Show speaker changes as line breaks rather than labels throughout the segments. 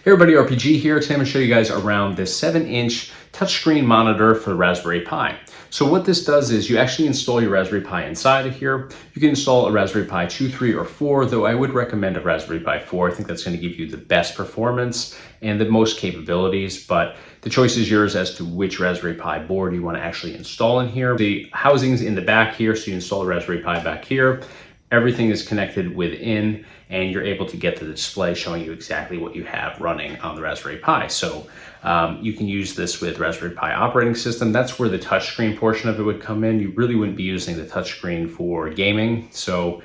Hey everybody, RPG here. Today I'm going to show you guys around this 7-inch touchscreen monitor for the Raspberry Pi. So what this does is you actually install your Raspberry Pi inside of here. You can install a Raspberry Pi 2, 3, or 4, though I would recommend a Raspberry Pi 4. I think that's going to give you the best performance and the most capabilities, but the choice is yours as to which Raspberry Pi board you want to actually install in here. The housing's in the back here, so you install the Raspberry Pi back here. Everything is connected within, and you're able to get the display showing you exactly what you have running on the Raspberry Pi. So you can use this with Raspberry Pi operating system. That's where the touchscreen portion of it would come in. You really wouldn't be using the touchscreen for gaming. So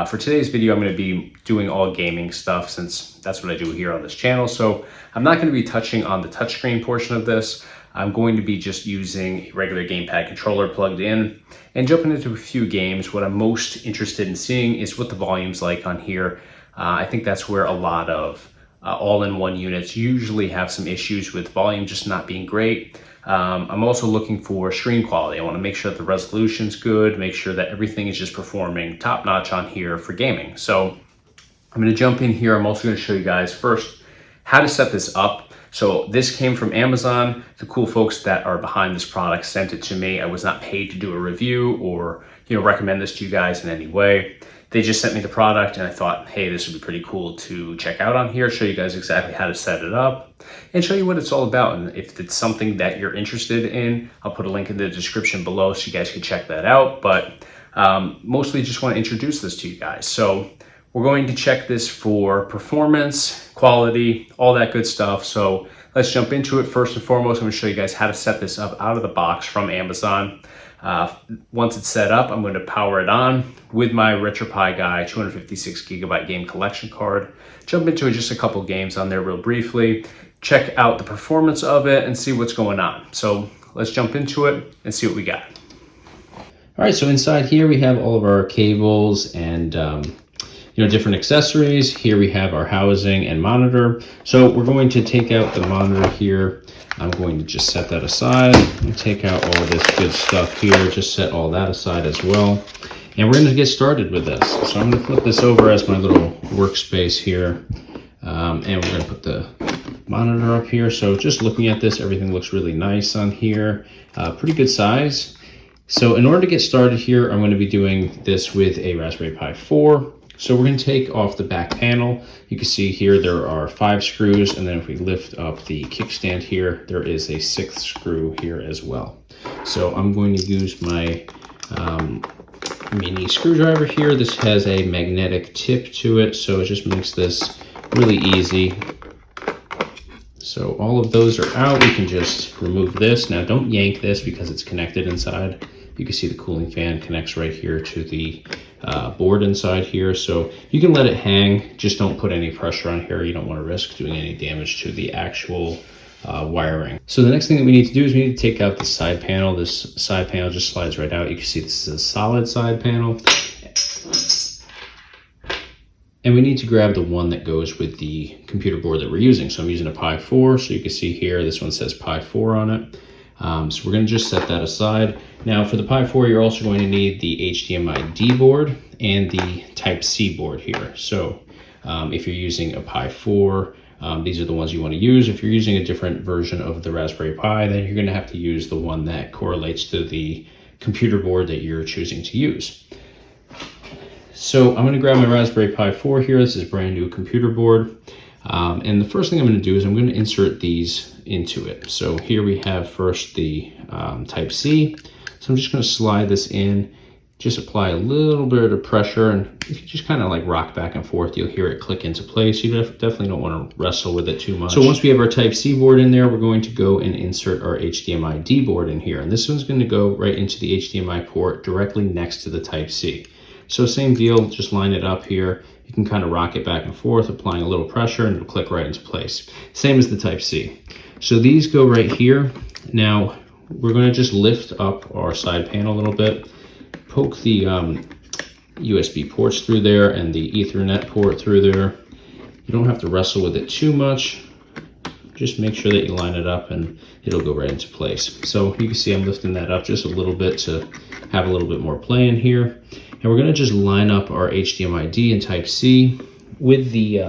for today's video, I'm going to be doing all gaming stuff since that's what I do here on this channel. So I'm not going to be touching on the touchscreen portion of this. I'm going to be just using a regular Gamepad controller plugged in and jumping into a few games. What I'm most interested in seeing is what the volume's like on here. I think that's where a lot of all-in-one units usually have some issues with volume just not being great. I'm also looking for screen quality. I want to make sure that the resolution's good, make sure that everything is just performing top-notch on here for gaming. So I'm going to jump in here. I'm also going to show you guys first how to set this up. So this came from Amazon. The cool folks that are behind this product sent it to me. I was not paid to do a review or recommend this to you guys in any way. They just sent me the product and I thought, hey, this would be pretty cool to check out on here, show you guys exactly how to set it up and show you what it's all about. And if it's something that you're interested in, I'll put a link in the description below so you guys can check that out. But mostly just want to introduce this to you guys. So we're going to check this for performance, quality, all that good stuff. So let's jump into it. First and foremost, I'm going to show you guys how to set this up out of the box from Amazon. Once it's set up, I'm going to power it on with my RetroPie guy 256 gigabyte game collection card. Jump into just a couple games on there real briefly, check out the performance of it and see what's going on. So let's jump into it and see what we got. All right, so inside here we have all of our cables and different accessories. Here we have our housing and monitor. So we're going to take out the monitor here. I'm going to just set that aside and take out all this good stuff here. Just set all that aside as well. And we're going to get started with this. So I'm going to flip this over as my little workspace here. And we're going to put the monitor up here. So just looking at this, everything looks really nice on here. Pretty good size. So in order to get started here, I'm going to be doing this with a Raspberry Pi 4. So we're going to take off the back panel. You can see here there are 5 screws, and then if we lift up the kickstand here, there is a 6th screw here as well. So I'm going to use my mini screwdriver here. This has a magnetic tip to it, so it just makes this really easy. So all of those are out. We can just remove this. Now don't yank this because it's connected inside. You can see the cooling fan connects right here to the board inside here. So you can let it hang, just don't put any pressure on here. You don't want to risk doing any damage to the actual wiring. So the next thing that we need to do is we need to take out the side panel. This side panel just slides right out. You can see this is a solid side panel. And we need to grab the one that goes with the computer board that we're using. So I'm using a Pi 4. So you can see here, this one says Pi 4 on it. So we're going to just set that aside. Now for the Pi 4, you're also going to need the HDMI D board and the Type-C board here. So if you're using a Pi 4, these are the ones you want to use. If you're using a different version of the Raspberry Pi, then you're going to have to use the one that correlates to the computer board that you're choosing to use. So I'm going to grab my Raspberry Pi 4 here. This is a brand new computer board. And the first thing I'm going to do is I'm going to insert these into it. So here we have first the Type-C. So I'm just going to slide this in, just apply a little bit of pressure, and if you just kind of like rock back and forth, you'll hear it click into place. You definitely don't want to wrestle with it too much. So once we have our Type-C board in there, we're going to go and insert our HDMI D board in here. And this one's going to go right into the HDMI port directly next to the Type-C. So same deal, just line it up here. You can kind of rock it back and forth, applying a little pressure, and it'll click right into place. Same as the Type-C. So these go right here. Now, we're going to just lift up our side panel a little bit, poke the USB ports through there and the Ethernet port through there. You don't have to wrestle with it too much. Just make sure that you line it up and it'll go right into place. So you can see I'm lifting that up just a little bit to have a little bit more play in here. And we're going to just line up our HDMI D and Type-C with the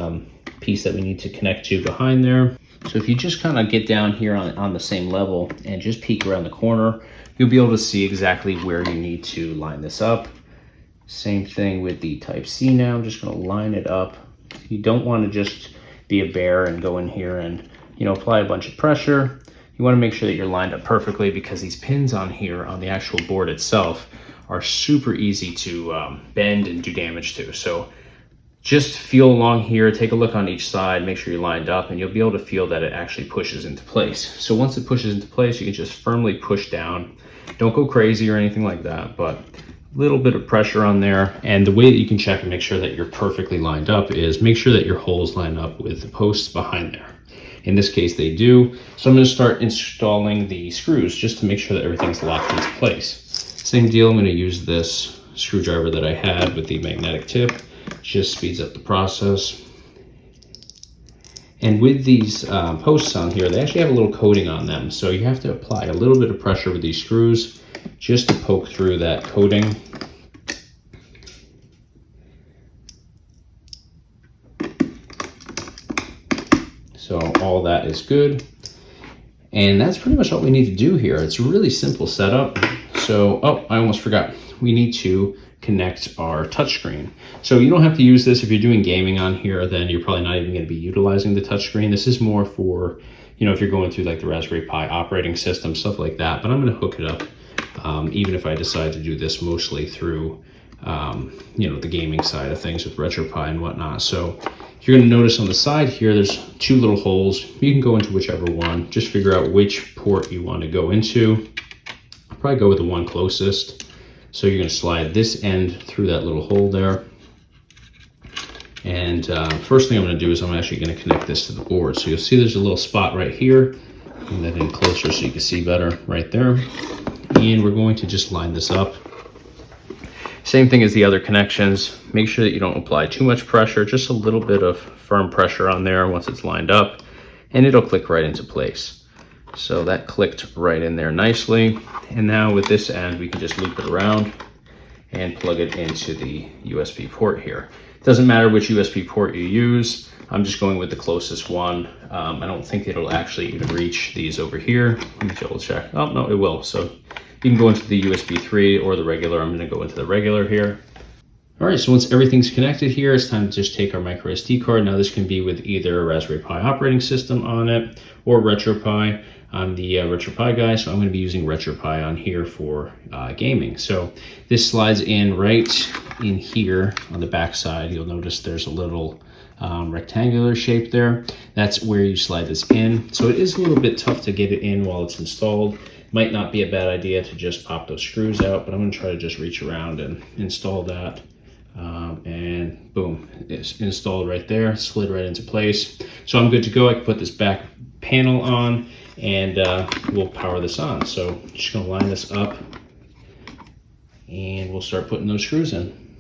piece that we need to connect to behind there. So if you just kind of get down here on the same level and just peek around the corner, you'll be able to see exactly where you need to line this up. Same thing with the Type-C now. I'm just going to line it up. You don't want to just be a bear and go in here and, apply a bunch of pressure. You want to make sure that you're lined up perfectly, because these pins on here on the actual board itself are super easy to bend and do damage to. So just feel along here, take a look on each side, make sure you're lined up, and you'll be able to feel that it actually pushes into place. So once it pushes into place, you can just firmly push down. Don't go crazy or anything like that, but a little bit of pressure on there. And the way that you can check and make sure that you're perfectly lined up is make sure that your holes line up with the posts behind there. In this case, they do. So I'm going to start installing the screws just to make sure that everything's locked into place. Same deal, I'm going to use this screwdriver that I had with the magnetic tip. Just speeds up the process. And with these posts on here, they actually have a little coating on them. So you have to apply a little bit of pressure with these screws just to poke through that coating. So all that is good. And that's pretty much all we need to do here. It's a really simple setup. So, I almost forgot. We need to connect our touchscreen. So you don't have to use this if you're doing gaming on here, then you're probably not even going to be utilizing the touchscreen. This is more for, if you're going through like the Raspberry Pi operating system, stuff like that. But I'm going to hook it up, even if I decide to do this mostly through, the gaming side of things with RetroPie and whatnot. So you're going to notice on the side here, there's two little holes. You can go into whichever one. Just figure out which port you want to go into. I'll probably go with the one closest. So you're going to slide this end through that little hole there. And first thing I'm going to do is I'm actually going to connect this to the board. So you'll see there's a little spot right here. Bring that in closer so you can see better right there. And we're going to just line this up. Same thing as the other connections. Make sure that you don't apply too much pressure, just a little bit of firm pressure on there once it's lined up, and it'll click right into place. So that clicked right in there nicely. And now with this end, we can just loop it around and plug it into the USB port here. It doesn't matter which USB port you use. I'm just going with the closest one. I don't think it'll actually even reach these over here. Let me double check. Oh, no, it will. So you can go into the USB 3 or the regular. I'm going to go into the regular here. All right, so once everything's connected here, it's time to just take our micro SD card. Now this can be with either a Raspberry Pi operating system on it or RetroPie. I'm the RetroPie guy, so I'm going to be using RetroPie on here for gaming. So this slides in right in here on the back side. You'll notice there's a little rectangular shape there. That's where you slide this in. So it is a little bit tough to get it in while it's installed. Might not be a bad idea to just pop those screws out, but I'm going to try to just reach around and install that. And boom, it's installed right there, slid right into place. So I'm good to go. I can put this back panel on and we'll power this on. So just gonna line this up and we'll start putting those screws in.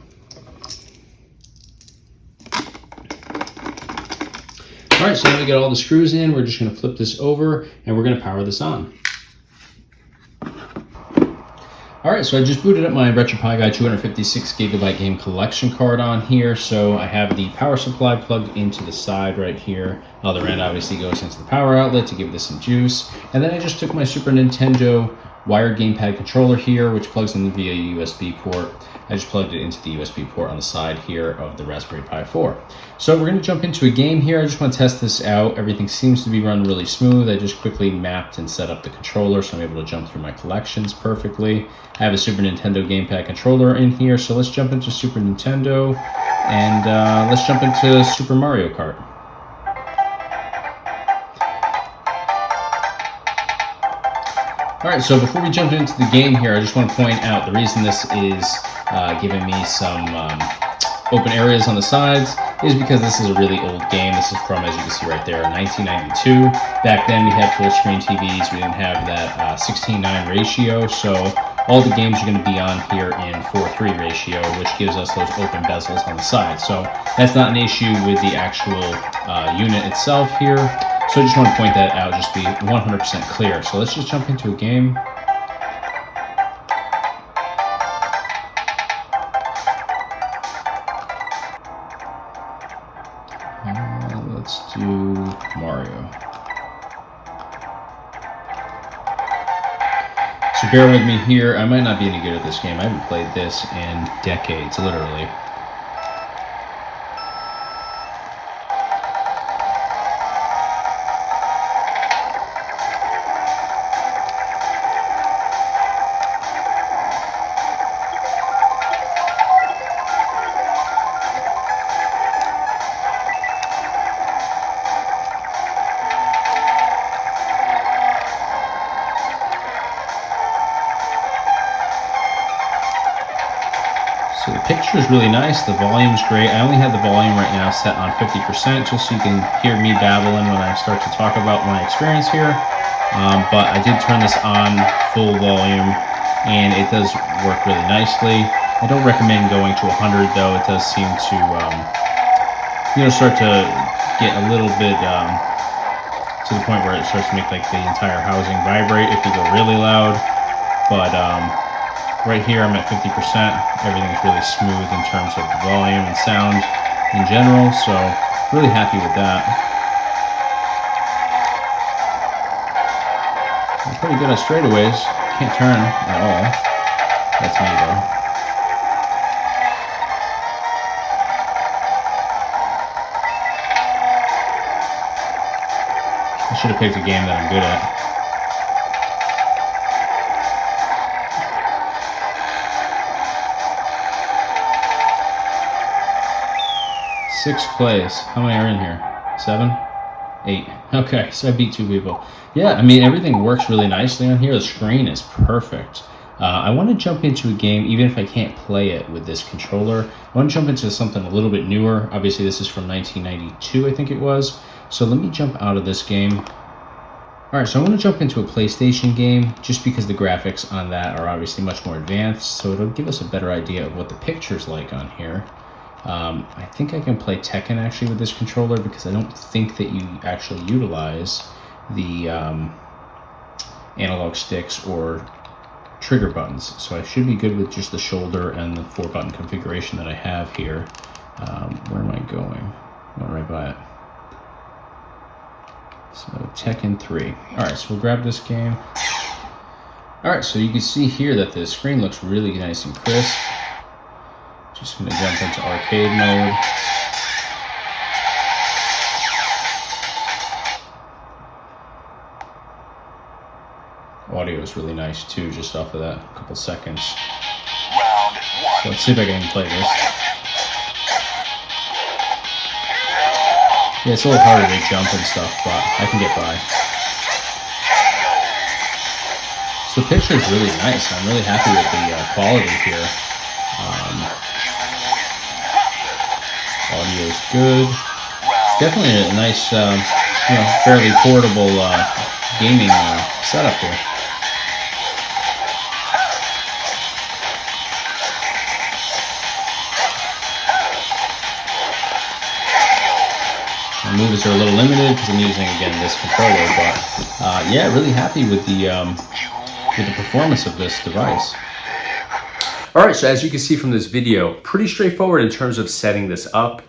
All right, so now we got all the screws in. We're just gonna flip this over and we're gonna power this on. All right, so I just booted up my RetroPie Guy 256 gigabyte game collection card on here. So I have the power supply plugged into the side right here. Other end obviously goes into the power outlet to give this some juice. And then I just took my Super Nintendo wired gamepad controller here, which plugs in via USB port. I just plugged it into the USB port on the side here of the Raspberry Pi 4. So we're gonna jump into a game here. I just wanna test this out. Everything seems to be running really smooth. I just quickly mapped and set up the controller so I'm able to jump through my collections perfectly. I have a Super Nintendo gamepad controller in here, so let's jump into Super Nintendo and let's jump into Super Mario Kart. All right, so before we jump into the game here, I just want to point out the reason this is giving me some open areas on the sides is because this is a really old game. This is from, as you can see right there, 1992. Back then we had full screen TVs. We didn't have that 16:9 ratio, so all the games are going to be on here in 4:3 ratio, which gives us those open bezels on the side. So that's not an issue with the actual unit itself here. So I just want to point that out, just be 100% clear. So let's just jump into a game. Let's do Mario. So bear with me here. I might not be any good at this game. I haven't played this in decades, literally. So the picture is really nice, the volume's great. I only have the volume right now set on 50% just so you can hear me babbling when I start to talk about my experience here. But I did turn this on full volume and it does work really nicely. I don't recommend going to 100 though. It does seem to start to get a little bit to the point where it starts to make like the entire housing vibrate if you go really loud. But right here I'm at 50%. Everything's really smooth in terms of the volume and sound in general, so really happy with that. I'm pretty good at straightaways. Can't turn at all. That's me though. I should have picked a game that I'm good at. Sixth place. How many are in here? 7? 8. Okay, so I beat 2 people. Yeah, I mean, everything works really nicely on here. The screen is perfect. I want to jump into a game, even if I can't play it with this controller. I want to jump into something a little bit newer. Obviously, this is from 1992, I think it was. So let me jump out of this game. All right, so I want to jump into a PlayStation game just because the graphics on that are obviously much more advanced. So it'll give us a better idea of what the picture's like on here. I think I can play Tekken actually with this controller because I don't think that you actually utilize the analog sticks or trigger buttons. So I should be good with just the shoulder and the 4-button configuration that I have here. Where am I going? Going right by it. So Tekken 3. All right, so we'll grab this game. All right, so you can see here that the screen looks really nice and crisp. Just going to jump into arcade mode. Audio is really nice too, just off of that couple seconds. So let's see if I can play this. Yeah, it's a little harder to jump and stuff, but I can get by. So the picture is really nice. I'm really happy with the quality here. Audio is good. Definitely a nice, fairly portable gaming setup here. My moves are a little limited because I'm using again this controller, but yeah, really happy with the performance of this device. All right, so as you can see from this video, pretty straightforward in terms of setting this up.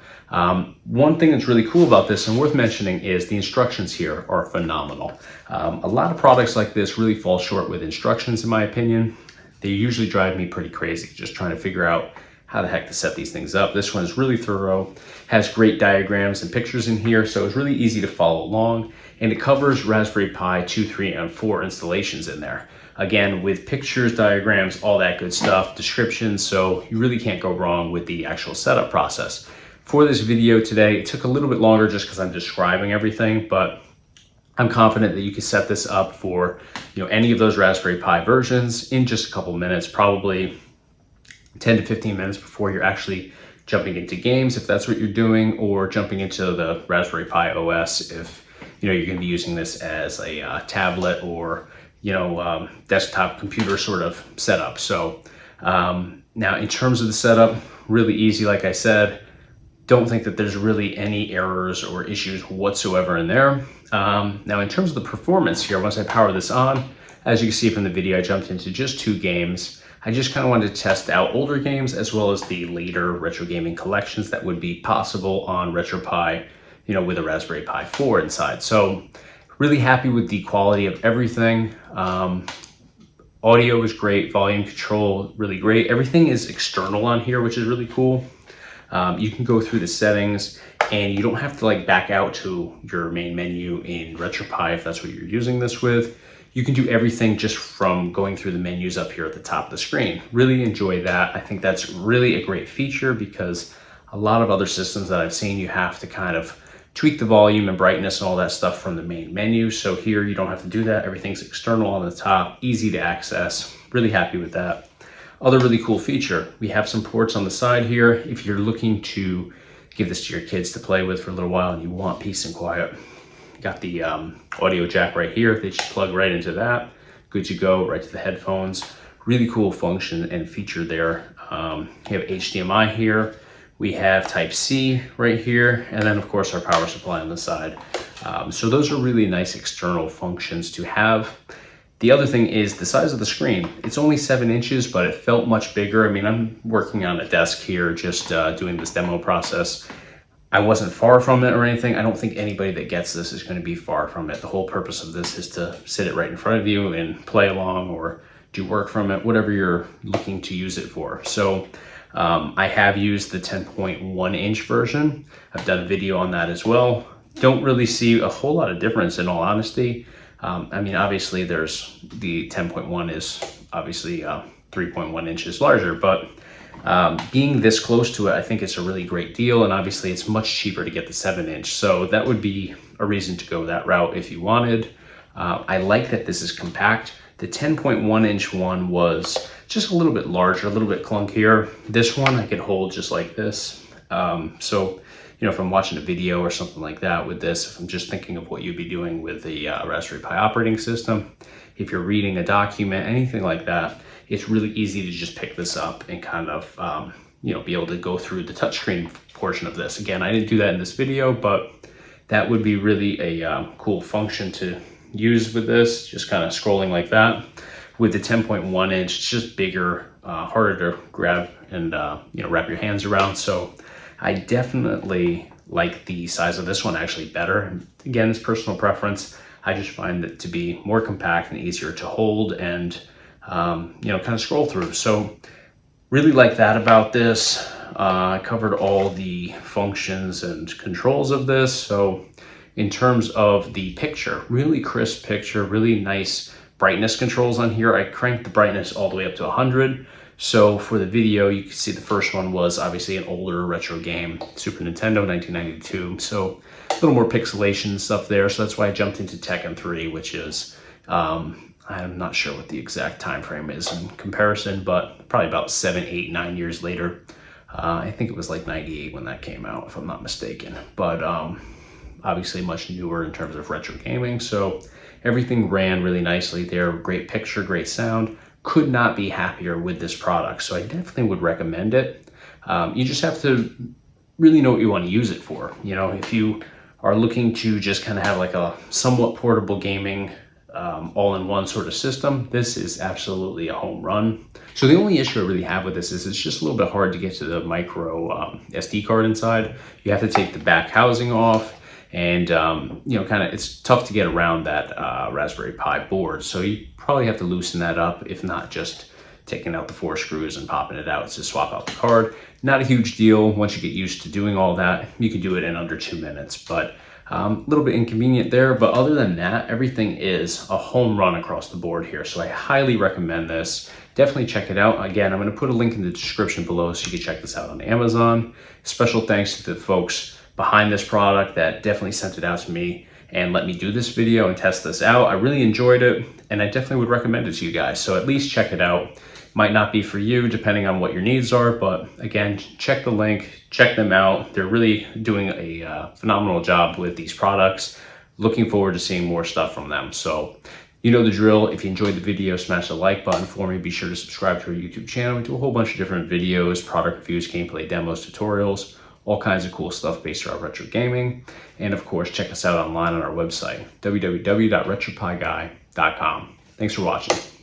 One thing that's really cool about this and worth mentioning is the instructions here are phenomenal. A lot of products like this really fall short with instructions, in my opinion. They usually drive me pretty crazy, just trying to figure out how the heck to set these things up. This one is really thorough, has great diagrams and pictures in here, so it's really easy to follow along, and it covers Raspberry Pi 2, 3, and 4 installations in there. Again, with pictures, diagrams, all that good stuff, descriptions, so you really can't go wrong with the actual setup process. For this video today, it took a little bit longer just because I'm describing everything, but I'm confident that you can set this up for any of those Raspberry Pi versions in just a couple minutes, probably 10 to 15 minutes before you're actually jumping into games, if that's what you're doing, or jumping into the Raspberry Pi OS if you're going to be using this as a tablet or desktop computer sort of setup. So now in terms of the setup, really easy, like I said. Don't think that there's really any errors or issues whatsoever in there. Now in terms of the performance here, once I power this on, as you can see from the video, I jumped into just 2 games. I just kind of wanted to test out older games as well as the later retro gaming collections that would be possible on RetroPie with a Raspberry Pi 4 inside. So really happy with the quality of everything. Audio is great, volume control really great. Everything is external on here, which is really cool. You can go through the settings and you don't have to like back out to your main menu in RetroPie if that's what you're using this with. You can do everything just from going through the menus up here at the top of the screen. Really enjoy that. I think that's really a great feature because a lot of other systems that I've seen, you have to kind of tweak the volume and brightness and all that stuff from the main menu. So here you don't have to do that. Everything's external on the top, easy to access. Really happy with that. Other really cool feature, we have some ports on the side here. If you're looking to give this to your kids to play with for a little while and you want peace and quiet, got the audio jack right here. They just plug right into that. Good to go, right to the headphones. Really cool function and feature there. You have HDMI here. We have Type-C right here. And then of course our power supply on the side. So those are really nice external functions to have. The other thing is the size of the screen. It's only 7 inches, but it felt much bigger. I mean, I'm working on a desk here, just doing this demo process. I wasn't far from it or anything. I don't think anybody that gets this is going to be far from it. The whole purpose of this is to sit it right in front of you and play along or do work from it, whatever you're looking to use it for. So I have used the 10.1 inch version. I've done a video on that as well. Don't really see a whole lot of difference in all honesty. I mean, obviously there's the 10.1 is obviously 3.1 inches larger, but being this close to it, I think it's a really great deal. And obviously it's much cheaper to get the 7 inch. So that would be a reason to go that route if you wanted. I like that this is compact. The 10.1 inch one was just a little bit larger, a little bit clunkier. This one I could hold just like this. So if I'm watching a video or something like that with this, if I'm just thinking of what you'd be doing with the Raspberry Pi operating system, if you're reading a document, anything like that, it's really easy to just pick this up and kind of, be able to go through the touchscreen portion of this. Again, I didn't do that in this video, but that would be really a cool function to use with this, just kind of scrolling like that. With the 10.1 inch, it's just bigger, harder to grab and, wrap your hands around. So I definitely like the size of this one actually better. Again, it's personal preference. I just find it to be more compact and easier to hold and, kind of scroll through. So really like that about this. I covered all the functions and controls of this. So in terms of the picture, really crisp picture, really nice brightness controls on here. I cranked the brightness all the way up to 100. So for the video, you can see the first one was obviously an older retro game, Super Nintendo, 1992. So a little more pixelation and stuff there. So that's why I jumped into Tekken 3, which is, I'm not sure what the exact time frame is in comparison, but probably about 7, 8, 9 years later. I think it was like 98 when that came out, if I'm not mistaken. But obviously much newer in terms of retro gaming. So everything ran really nicely there. Great picture, great sound. Could not be happier with this product. So I definitely would recommend it. You just have to really know what you want to use it for. If you are looking to just kind of have like a somewhat portable gaming all-in-one sort of system, this is absolutely a home run. So the only issue I really have with this is it's just a little bit hard to get to the micro SD card inside. You have to take the back housing off. And, it's tough to get around that Raspberry Pi board. So you probably have to loosen that up, if not just taking out the 4 screws and popping it out to swap out the card. Not a huge deal. Once you get used to doing all that, you can do it in under 2 minutes. But a little bit inconvenient there. But other than that, everything is a home run across the board here. So I highly recommend this. Definitely check it out. Again, I'm going to put a link in the description below so you can check this out on Amazon. Special thanks to the folks behind this product that definitely sent it out to me and let me do this video and test this out. I really enjoyed it and I definitely would recommend it to you guys. So at least check it out. Might not be for you depending on what your needs are, but again, check the link, check them out. They're really doing a phenomenal job with these products. Looking forward to seeing more stuff from them. So you know the drill. If you enjoyed the video, smash the like button for me. Be sure to subscribe to our YouTube channel. We do a whole bunch of different videos, product reviews, gameplay demos, tutorials, all kinds of cool stuff based around retro gaming. And of course, check us out online on our website, www.retropieguy.com. Thanks for watching.